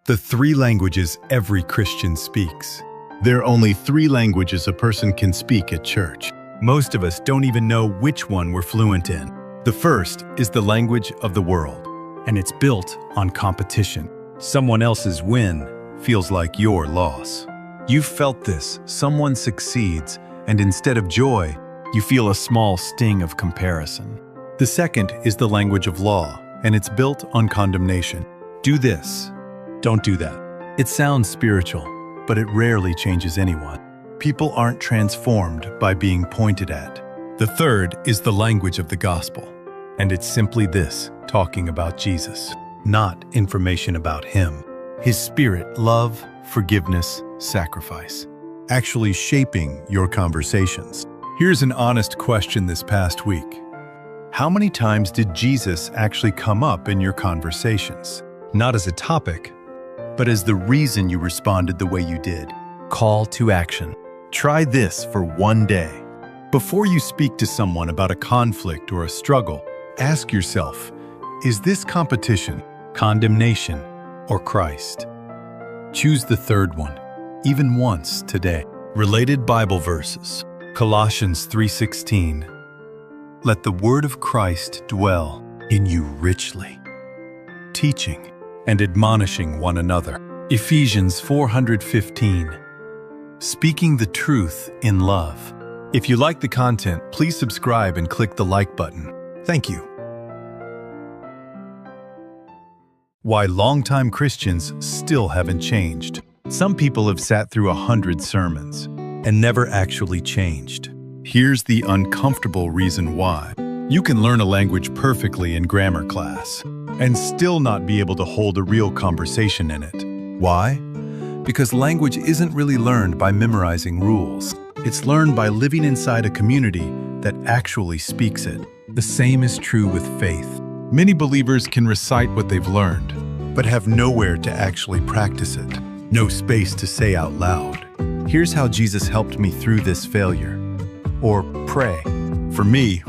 The three languages every Christian speaks. There are only three languages a person can speak at church. Most of us don't even know which one we're fluent in. The first is the language of the world, and it's built on competition. Someone else's win feels like your loss. You've felt this. Someone succeeds, and instead of joy, you feel a small sting of comparison. The second is the language of law, and it's built on condemnation. Do this. Don't do that. It sounds spiritual, but it rarely changes anyone. People aren't transformed by being pointed at. The third is the language of the gospel, and it's simply this, talking about Jesus, not information about him. His spirit, love, forgiveness, sacrifice, actually shaping your conversations. Here's an honest question this past week. How many times did Jesus actually come up in your conversations? Not as a topic, but as the reason you responded the way you did. Call to action. Try this for one day. Before you speak to someone about a conflict or a struggle, ask yourself, is this competition, condemnation, or Christ? Choose the third one, even once today. Related Bible verses. Colossians 3:16. Let the word of Christ dwell in you richly, teaching and admonishing one another. Ephesians 4:15. Speaking the truth in love. If you like the content, please subscribe and click the like button. Thank you. Why longtime Christians still haven't changed. Some people have sat through 100 sermons and never actually changed. Here's the uncomfortable reason why. You can learn a language perfectly in grammar class and still not be able to hold a real conversation in it. Why? Because language isn't really learned by memorizing rules. It's learned by living inside a community that actually speaks it. The same is true with faith. Many believers can recite what they've learned, but have nowhere to actually practice it. No space to say out loud, here's how Jesus helped me through this failure. Or pray. For me,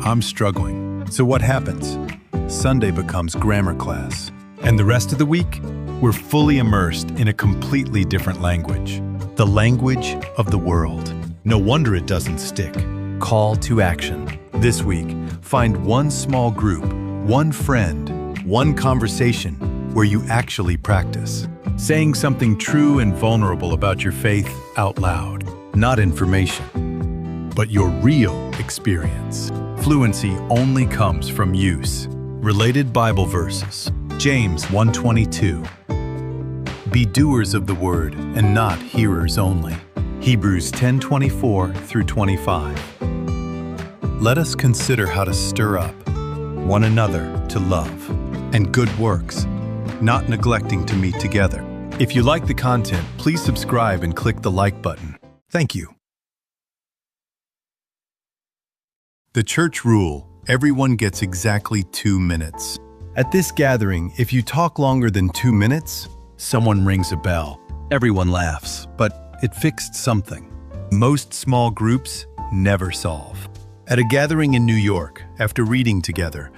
I'm struggling. So what happens? Sunday becomes grammar class. And the rest of the week, we're fully immersed in a completely different language. The language of the world. No wonder it doesn't stick. Call to action. This week, find one small group, one friend, one conversation where you actually practice. Saying something true and vulnerable about your faith out loud. Not information, but your real experience. Fluency only comes from use. Related Bible verses. James 1:22. Be doers of the word and not hearers only. Hebrews 10:24 through 25. Let us consider how to stir up one another to love and good works, not neglecting to meet together. If you like the content, please subscribe and click the like button. Thank you. The church rule: everyone gets exactly 2 minutes. At this gathering, if you talk longer than 2 minutes, someone rings a bell. Everyone laughs, but it fixed something. Most small groups never solve. At a gathering in New York, after reading together,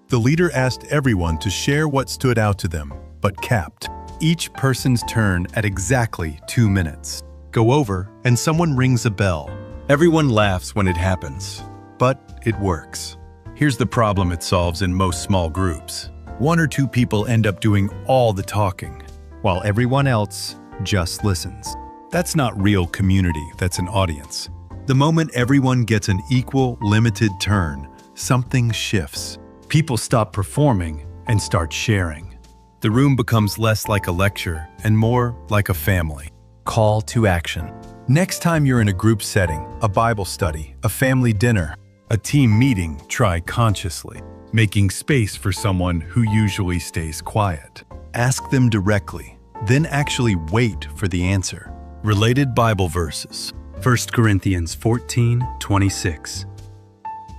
the leader asked everyone to share what stood out to them, but capped each person's turn at exactly 2 minutes. Go over, and someone rings a bell. Everyone laughs when it happens, but it works. Here's the problem it solves in most small groups. 1 or 2 people end up doing all the talking, while everyone else just listens. That's not real community, that's an audience. The moment everyone gets an equal, limited turn, something shifts. People stop performing and start sharing. The room becomes less like a lecture and more like a family. Call to action. Next time you're in a group setting, a Bible study, a family dinner, a team meeting, try consciously, making space for someone who usually stays quiet. Ask them directly, then actually wait for the answer. Related Bible verses. 1 Corinthians 14:26.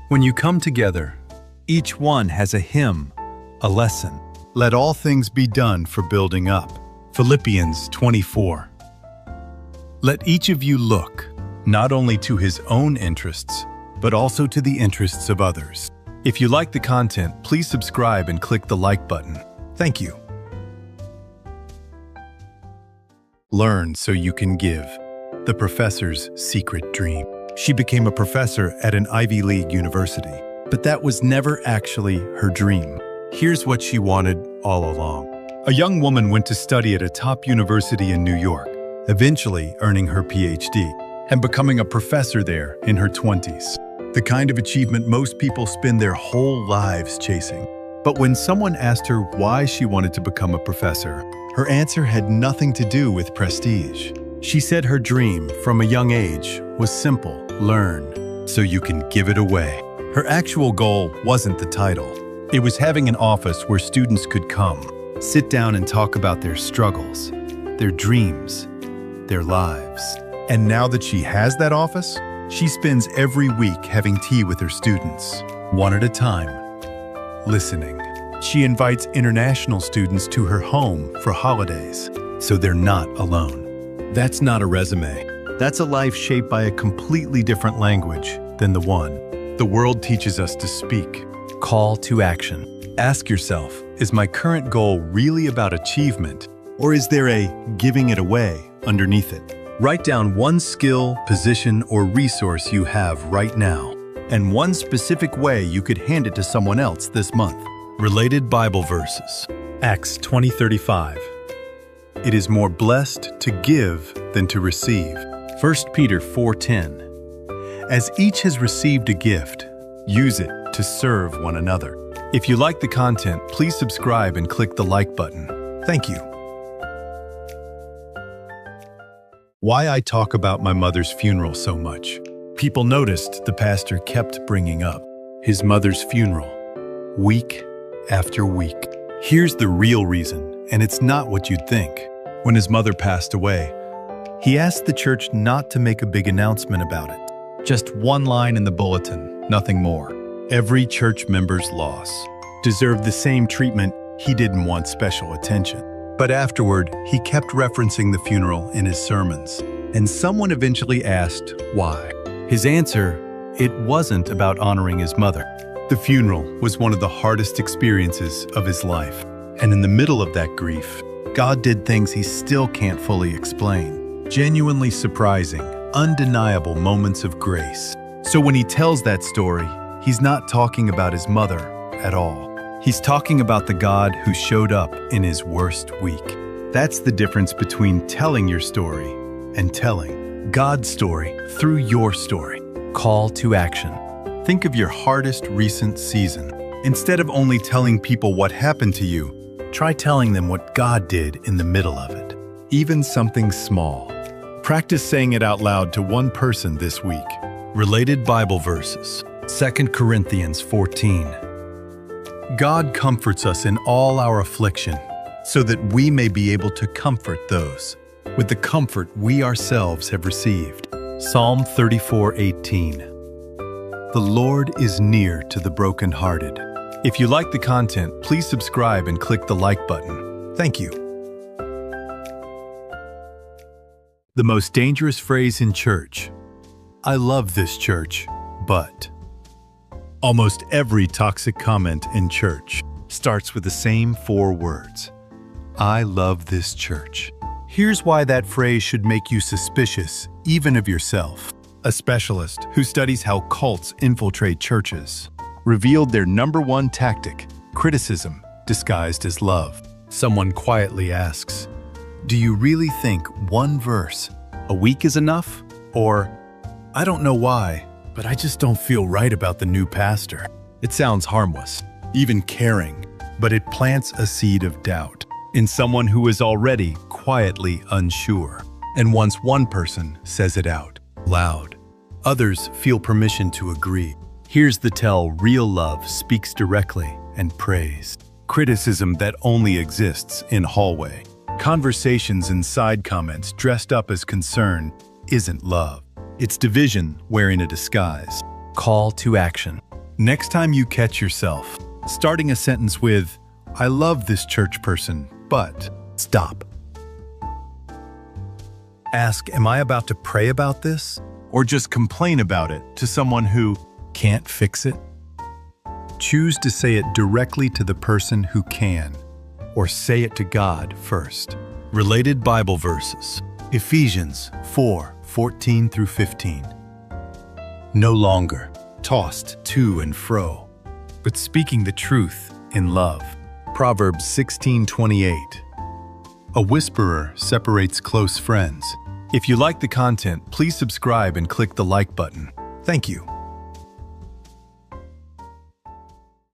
When you come together, each one has a hymn, a lesson. Let all things be done for building up. Philippians 24. Let each of you look, not only to his own interests, but also to the interests of others. If you like the content, please subscribe and click the like button. Thank you. Learn so you can give. The professor's secret dream. She became a professor at an Ivy League university, but that was never actually her dream. Here's what she wanted all along. A young woman went to study at a top university in New York, eventually earning her PhD and becoming a professor there in her 20s. The kind of achievement most people spend their whole lives chasing. But when someone asked her why she wanted to become a professor, her answer had nothing to do with prestige. She said her dream from a young age was simple: learn so you can give it away. Her actual goal wasn't the title. It was having an office where students could come, sit down and talk about their struggles, their dreams, their lives. And now that she has that office, she spends every week having tea with her students, one at a time, listening. She invites international students to her home for holidays, so they're not alone. That's not a resume. That's a life shaped by a completely different language than the one the world teaches us to speak. Call to action. Ask yourself, is my current goal really about achievement, or is there a giving it away underneath it? Write down one skill, position, or resource you have right now, and one specific way you could hand it to someone else this month. Related Bible verses. Acts 20:35. It is more blessed to give than to receive. 1 Peter 4:10. As each has received a gift, use it to serve one another. If you like the content, please subscribe and click the like button. Thank you. Why I talk about my mother's funeral so much. People noticed the pastor kept bringing up his mother's funeral, week after week. Here's the real reason, and it's not what you'd think. When his mother passed away, he asked the church not to make a big announcement about it. Just one line in the bulletin, nothing more. Every church member's loss deserved the same treatment. He didn't want special attention. But afterward, he kept referencing the funeral in his sermons. And someone eventually asked why. His answer, it wasn't about honoring his mother. The funeral was one of the hardest experiences of his life. And in the middle of that grief, God did things he still can't fully explain. Genuinely surprising, undeniable moments of grace. So when he tells that story, he's not talking about his mother at all. He's talking about the God who showed up in his worst week. That's the difference between telling your story and telling God's story through your story. Call to action. Think of your hardest recent season. Instead of only telling people what happened to you, try telling them what God did in the middle of it. Even something small. Practice saying it out loud to one person this week. Related Bible verses. 2 Corinthians 14. God comforts us in all our affliction, so that we may be able to comfort those with the comfort we ourselves have received. Psalm 34:18. The Lord is near to the brokenhearted. If you like the content, please subscribe and click the like button. Thank you. The most dangerous phrase in church. I love this church, but... Almost every toxic comment in church starts with the same 4 words. I love this church. Here's why that phrase should make you suspicious, even of yourself. A specialist who studies how cults infiltrate churches revealed their #1 tactic, criticism disguised as love. Someone quietly asks, do you really think one verse a week is enough? Or, I don't know why, but I just don't feel right about the new pastor. It sounds harmless, even caring, but it plants a seed of doubt in someone who is already quietly unsure. And once one person says it out loud, others feel permission to agree. Here's the tell: real love speaks directly and prays. Criticism that only exists in hallway. Conversations and side comments dressed up as concern isn't love. It's division wearing a disguise. Call to action. Next time you catch yourself starting a sentence with, I love this church person, but stop. Ask, am I about to pray about this? Or just complain about it to someone who can't fix it? Choose to say it directly to the person who can, or say it to God first. Related Bible verses. Ephesians 4:14 through 15. No longer tossed to and fro, but speaking the truth in love. Proverbs 16:28. A whisperer separates close friends. If you like the content, please subscribe and click the like button. Thank you.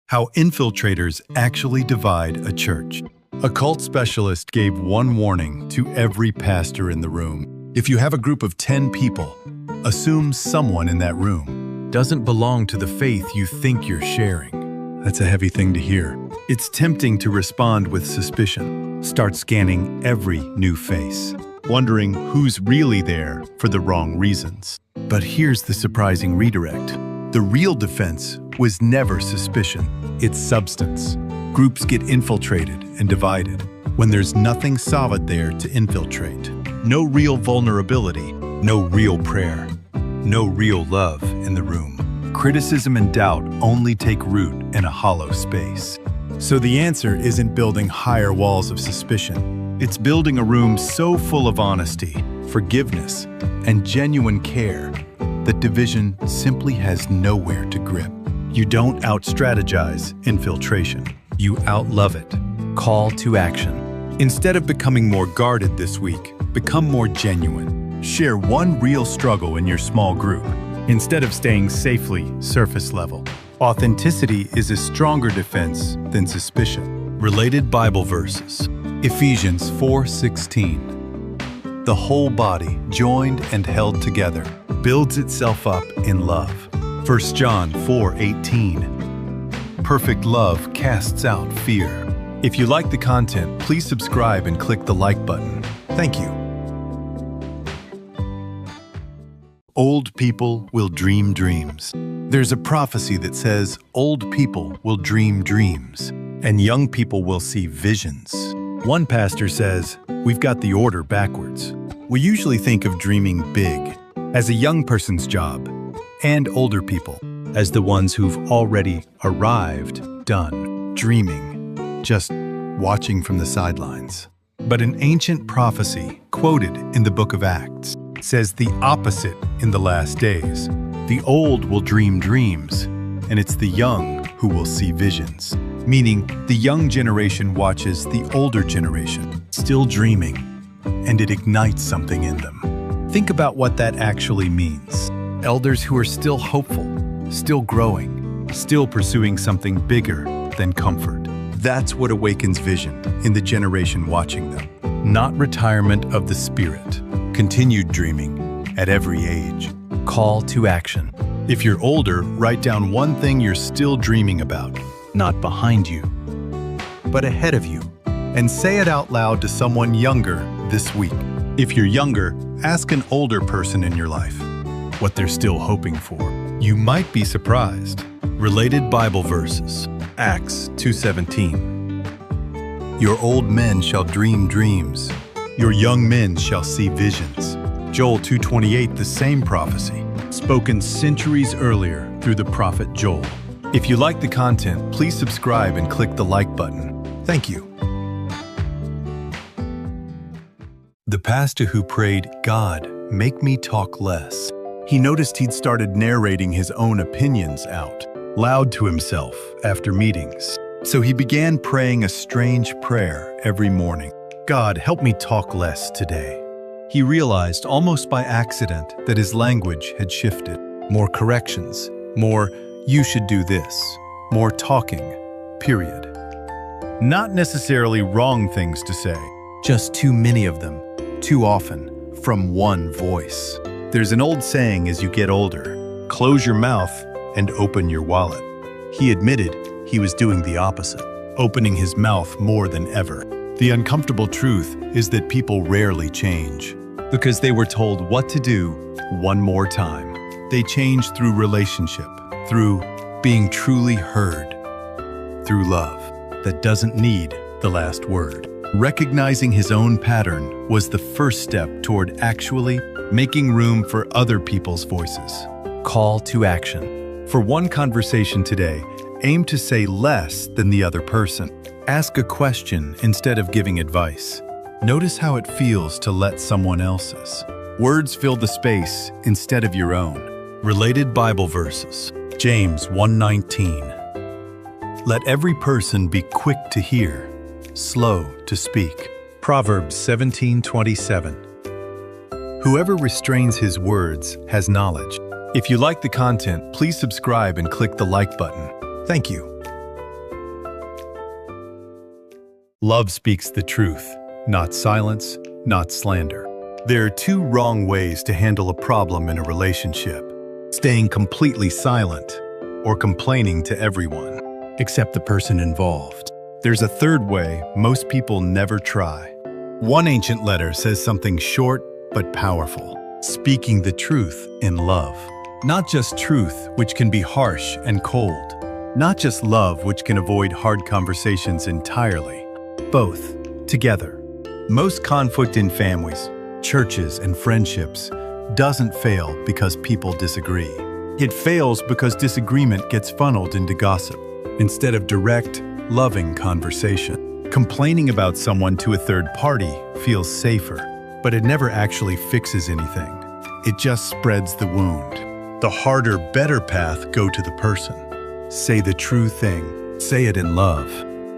How infiltrators actually divide a church. A cult specialist gave one warning to every pastor in the room. If you have a group of 10 people, assume someone in that room doesn't belong to the faith you think you're sharing. That's a heavy thing to hear. It's tempting to respond with suspicion. Start scanning every new face, Wondering who's really there for the wrong reasons. But here's the surprising redirect. The real defense was never suspicion, it's substance. Groups get infiltrated and divided when there's nothing solid there to infiltrate. No real vulnerability, no real prayer, no real love in the room. Criticism and doubt only take root in a hollow space. So the answer isn't building higher walls of suspicion. It's building a room so full of honesty, forgiveness, and genuine care that division simply has nowhere to grip. You don't out-strategize infiltration. You out-love it. Call to action. Instead of becoming more guarded this week, become more genuine. Share one real struggle in your small group, instead of staying safely surface level. Authenticity is a stronger defense than suspicion. Related Bible verses. Ephesians 4:16. The whole body, joined and held together, builds itself up in love. 1 John 4:18. Perfect love casts out fear. If you like the content, please subscribe and click the like button. Thank you. Old people will dream dreams. There's a prophecy that says old people will dream dreams, and young people will see visions. One pastor says, we've got the order backwards. We usually think of dreaming big as a young person's job, and older people as the ones who've already arrived, done, dreaming, just watching from the sidelines. But an ancient prophecy quoted in the book of Acts says the opposite in the last days. The old will dream dreams, and it's the young who will see visions. Meaning, the young generation watches the older generation still dreaming, and it ignites something in them. Think about what that actually means. Elders who are still hopeful, still growing, still pursuing something bigger than comfort. That's what awakens vision in the generation watching them. Not retirement of the spirit, continued dreaming at every age. Call to action. If you're older, write down one thing you're still dreaming about, not behind you, but ahead of you, and say it out loud to someone younger this week. If you're younger, ask an older person in your life what they're still hoping for. You might be surprised. Related Bible verses. Acts 2:17. Your old men shall dream dreams. Your young men shall see visions. Joel 2:28, the same prophecy, spoken centuries earlier through the prophet Joel. If you like the content, please subscribe and click the like button. Thank you. The pastor who prayed, God, make me talk less. He noticed he'd started narrating his own opinions out loud to himself after meetings. So he began praying a strange prayer every morning. God, help me talk less today. He realized almost by accident that his language had shifted. More corrections, more you should do this, more talking, period. Not necessarily wrong things to say, just too many of them, too often, from one voice. There's an old saying as you get older, close your mouth and open your wallet. He admitted he was doing the opposite, opening his mouth more than ever. The uncomfortable truth is that people rarely change because they were told what to do one more time. They change through relationship, through being truly heard, through love that doesn't need the last word. Recognizing his own pattern was the first step toward actually making room for other people's voices. Call to action. For one conversation today, aim to say less than the other person. Ask a question instead of giving advice. Notice how it feels to let someone else's. Words fill the space instead of your own. Related Bible verses. James 1:19. Let every person be quick to hear, slow to speak. Proverbs 17:27. Whoever restrains his words has knowledge. If you like the content, please subscribe and click the like button. Thank you. Love speaks the truth, not silence, not slander. There are two wrong ways to handle a problem in a relationship: staying completely silent or complaining to everyone, except the person involved. There's a third way most people never try. One ancient letter says something short but powerful: speaking the truth in love. Not just truth, which can be harsh and cold. Not just love, which can avoid hard conversations entirely. Both, together. Most conflict in families, churches, and friendships doesn't fail because people disagree. It fails because disagreement gets funneled into gossip instead of direct, loving conversation. Complaining about someone to a third party feels safer, but it never actually fixes anything. It just spreads the wound. The harder, better path go to the person. Say the true thing. Say it in love.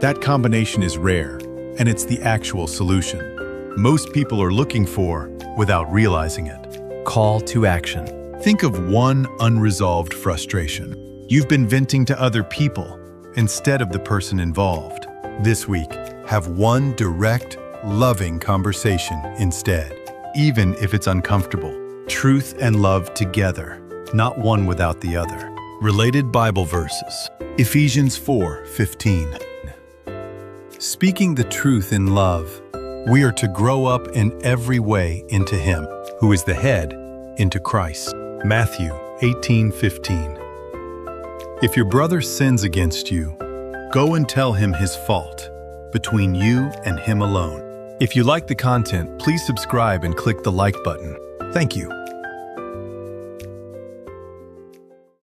That combination is rare, and it's the actual solution most people are looking for without realizing it. Call to action. Think of one unresolved frustration you've been venting to other people instead of the person involved. This week, have one direct, loving conversation instead, even if it's uncomfortable. Truth and love together, not one without the other. Related Bible verses. Ephesians 4:15. Speaking the truth in love, we are to grow up in every way into Him, who is the head, into Christ. Matthew 18:15. If your brother sins against you, go and tell him his fault, between you and him alone. If you like the content, please subscribe and click the like button. Thank you.